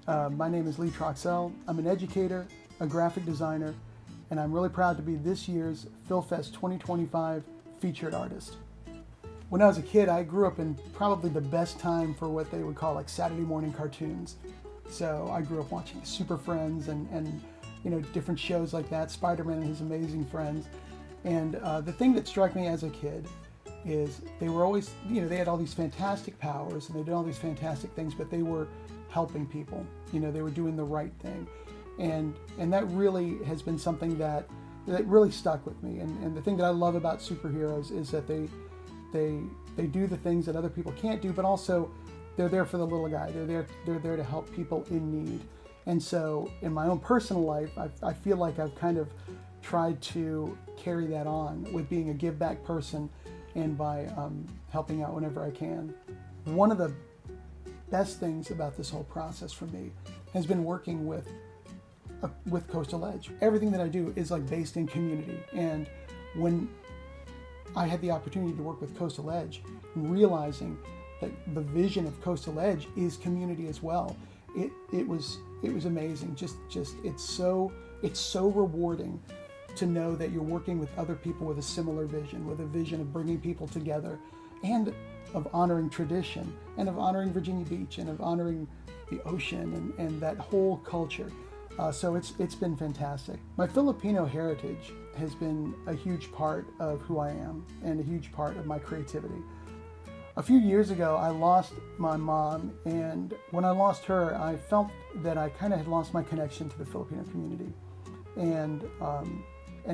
My name is Lee Troxell. I'm an educator, a graphic designer, and I'm really proud to be this year's Fil Fest 2025 featured artist. When I was a kid, I grew up in probably the best time for what they would call like Saturday morning cartoons. So I grew up watching Super Friends and different shows like that, Spider-Man and His Amazing Friends. And the thing that struck me as a kid is they were always, they had all these fantastic powers and they did all these fantastic things, but they were helping people. They were doing the right thing. And that really has been something that really stuck with me. And the thing that I love about superheroes is that they do the things that other people can't do, but also they're there for the little guy. They're there to help people in need. And so in my own personal life, I feel like I've kind of tried to carry that on with being a give back person and by helping out whenever I can. One of the best things about this whole process for me has been working with Coastal Edge. Everything that I do is like based in community. And when I had the opportunity to work with Coastal Edge, realizing that the vision of Coastal Edge is community as well, it was amazing. Just it's so rewarding to know that you're working with other people with a similar vision, with a vision of bringing people together and of honoring tradition and of honoring Virginia Beach and of honoring the ocean and that whole culture. So it's been fantastic. My Filipino heritage has been a huge part of who I am and a huge part of my creativity. A few years ago, I lost my mom, and when I lost her, I felt that I kind of had lost my connection to the Filipino community. And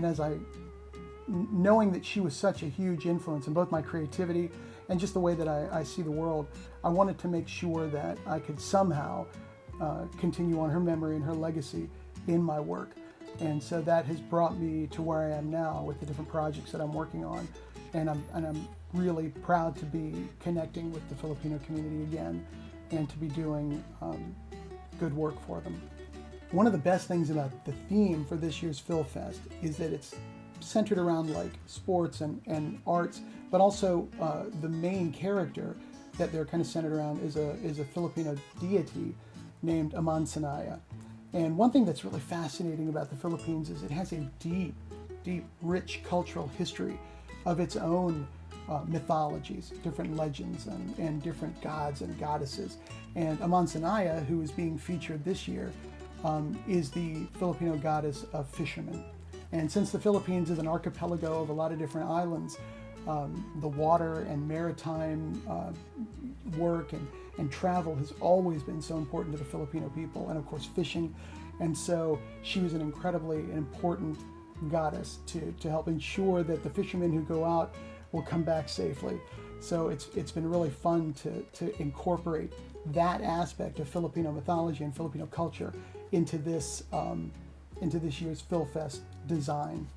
as knowing that she was such a huge influence in both my creativity and just the way that I see the world, I wanted to make sure that I could somehow continue on her memory and her legacy in my work. And so that has brought me to where I am now with the different projects that I'm working on. And I'm really proud to be connecting with the Filipino community again and to be doing good work for them. One of the best things about the theme for this year's Fil Fest is that it's centered around like sports and arts, but also the main character that they're kind of centered around is a Filipino deity named Amansanaya. And one thing that's really fascinating about the Philippines is it has a deep, rich cultural history of its own mythologies, different legends and different gods and goddesses. And Amansanaya, who is being featured this year, is the Filipino goddess of fishermen. And since the Philippines is an archipelago of a lot of different islands, the water and maritime work and travel has always been so important to the Filipino people, and of course fishing. And so she was an incredibly important goddess to help ensure that the fishermen who go out will come back safely. So it's been really fun to incorporate that aspect of Filipino mythology and Filipino culture into this year's Fil Fest design.